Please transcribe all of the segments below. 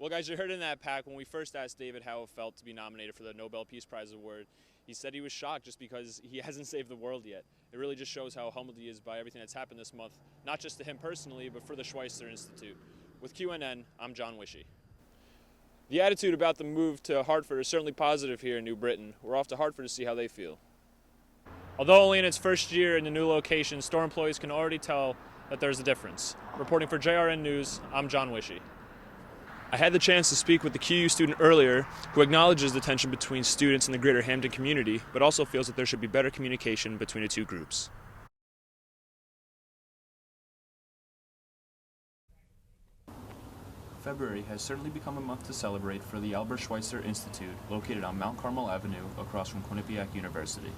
Well, guys, you heard in that pack when we first asked David how it felt to be nominated for the Nobel Peace Prize award. He said he was shocked just because he hasn't saved the world yet. It really just shows how humbled he is by everything that's happened this month, not just to him personally, but for the Schweitzer Institute. With QNN, I'm Jon Wische. The attitude about the move to Hartford is certainly positive here in New Britain. We're off to Hartford to see how they feel. Although only in its first year in the new location, store employees can already tell that there's a difference. Reporting for JRN News, I'm Jon Wische. I had the chance to speak with the QU student earlier who acknowledges the tension between students in the greater Hamden community, but also feels that there should be better communication between the two groups. February has certainly become a month to celebrate for the Albert Schweitzer Institute, located on Mount Carmel Avenue across from Quinnipiac University.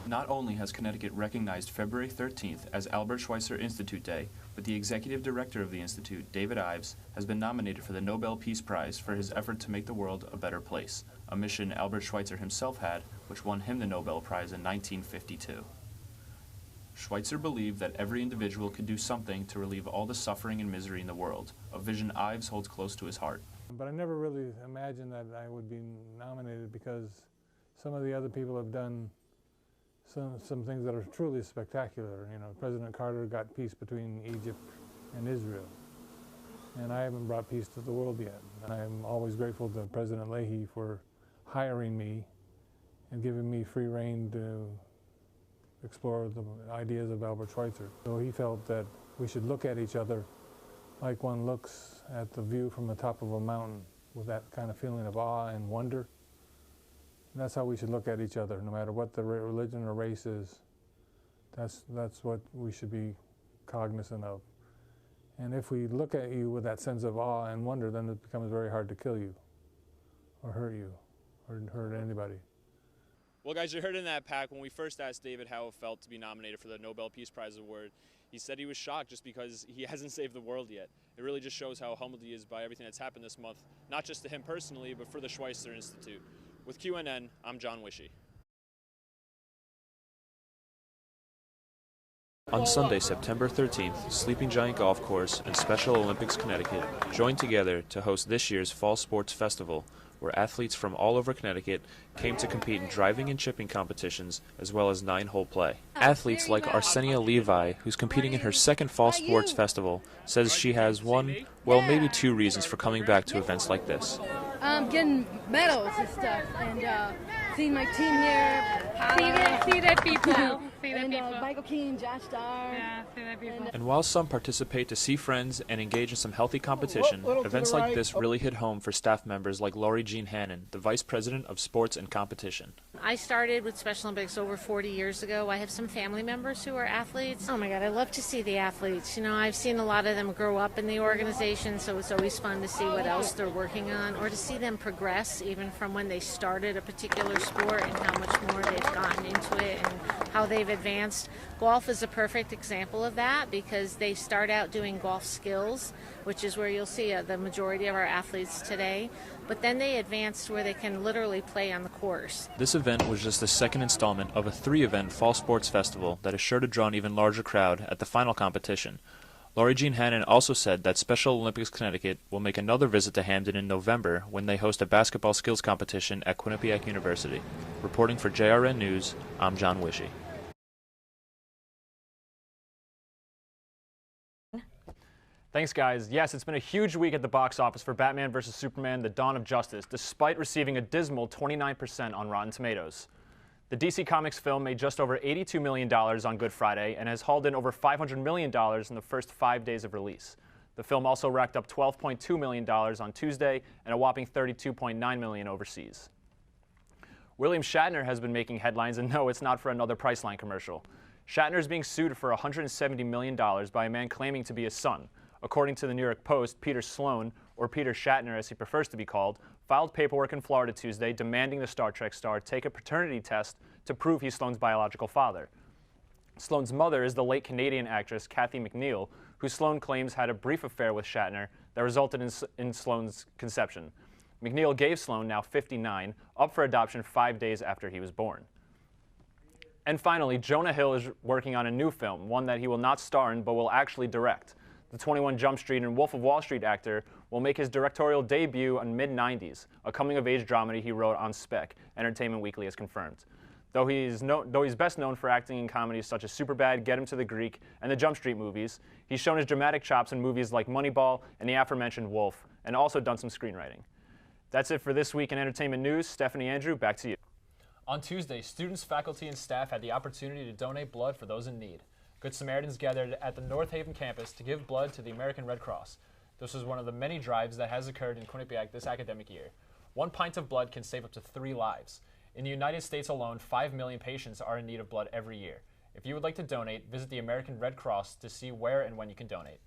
Not only has Connecticut recognized February 13th as Albert Schweitzer Institute Day, but the executive director of the institute, David Ives, has been nominated for the Nobel Peace Prize for his effort to make the world a better place, a mission Albert Schweitzer himself had, which won him the Nobel Prize in 1952. Schweitzer believed that every individual could do something to relieve all the suffering and misery in the world, a vision Ives holds close to his heart. But I never really imagined that I would be nominated because some of the other people have done some things that are truly spectacular. You know, President Carter got peace between Egypt and Israel, and I haven't brought peace to the world yet. And I'm always grateful to President Leahy for hiring me and giving me free rein to explore the ideas of Albert Schweitzer. So he felt that we should look at each other like one looks at the view from the top of a mountain, with that kind of feeling of awe and wonder. And that's how we should look at each other, no matter what the religion or race is. That's what we should be cognizant of. And if we look at you with that sense of awe and wonder, then it becomes very hard to kill you, or hurt you, or hurt anybody. Well, guys, you heard in that pack when we first asked David how it felt to be nominated for the Nobel Peace Prize award. He said he was shocked just because he hasn't saved the world yet. It really just shows how humbled he is by everything that's happened this month, not just to him personally, but for the Schweitzer Institute. With QNN, I'm Jon Wische. On Sunday, September 13th, Sleeping Giant Golf Course and Special Olympics Connecticut joined together to host this year's Fall Sports Festival, where athletes from all over Connecticut came to compete in driving and chipping competitions, as well as 9-hole play. Athletes like Arsenia Levi, who's competing in her second Fall Sports Festival, says she has one, well, maybe two reasons for coming back to events like this. Getting medals and stuff, and seeing my team here. See the people. Michael Keane, Josh Starr. Yeah, see the people. And while some participate to see friends and engage in some healthy competition, events like this really hit home for staff members like Lori Jean Hannon, the Vice President of Sports and Competition. I started with Special Olympics over 40 years ago. I have some family members who are athletes. Oh my God, I love to see the athletes. You know, I've seen a lot of them grow up in the organization, so it's always fun to see what else they're working on, or to see them progress even from when they started a particular sport and how much more they've gotten into it and how they've advanced. Golf is a perfect example of that because they start out doing golf skills, which is where you'll see the majority of our athletes today, but then they advance to where they can literally play on the course. This event was just the second installment of a 3-event Fall Sports Festival that is sure to draw an even larger crowd at the final competition. Lori Jean Hannon also said that Special Olympics Connecticut will make another visit to Hamden in November when they host a basketball skills competition at Quinnipiac University. Reporting for JRN News, I'm Jon Wische. Thanks, guys. Yes, it's been a huge week at the box office for Batman vs. Superman: The Dawn of Justice, despite receiving a dismal 29% on Rotten Tomatoes. The DC Comics film made just over $82 million on Good Friday and has hauled in over $500 million in the first 5 days of release. The film also racked up $12.2 million on Tuesday and a whopping $32.9 million overseas. William Shatner has been making headlines, and no, it's not for another Priceline commercial. Shatner is being sued for $170 million by a man claiming to be his son. According to the New York Post, Peter Sloan, or Peter Shatner as he prefers to be called, filed paperwork in Florida Tuesday demanding the Star Trek star take a paternity test to prove he's Sloan's biological father. Sloan's mother is the late Canadian actress Kathy McNeil, who Sloan claims had a brief affair with Shatner that resulted in Sloan's conception. McNeil gave Sloan, now 59, up for adoption 5 days after he was born. And finally, Jonah Hill is working on a new film, one that he will not star in but will actually direct. The 21 Jump Street and Wolf of Wall Street actor will make his directorial debut in mid-90s, a coming-of-age dramedy he wrote on Spec, Entertainment Weekly has confirmed. Though he's best known for acting in comedies such as Superbad, Get Him to the Greek, and the Jump Street movies, he's shown his dramatic chops in movies like Moneyball and the aforementioned Wolf, and also done some screenwriting. That's it for this week in entertainment news. Stephanie, Andrew, back to you. On Tuesday, students, faculty, and staff had the opportunity to donate blood for those in need. Good Samaritans gathered at the North Haven campus to give blood to the American Red Cross. This was one of the many drives that has occurred in Quinnipiac this academic year. 1 pint of blood can save up to 3 lives. In the United States alone, 5 million patients are in need of blood every year. If you would like to donate, visit the American Red Cross to see where and when you can donate.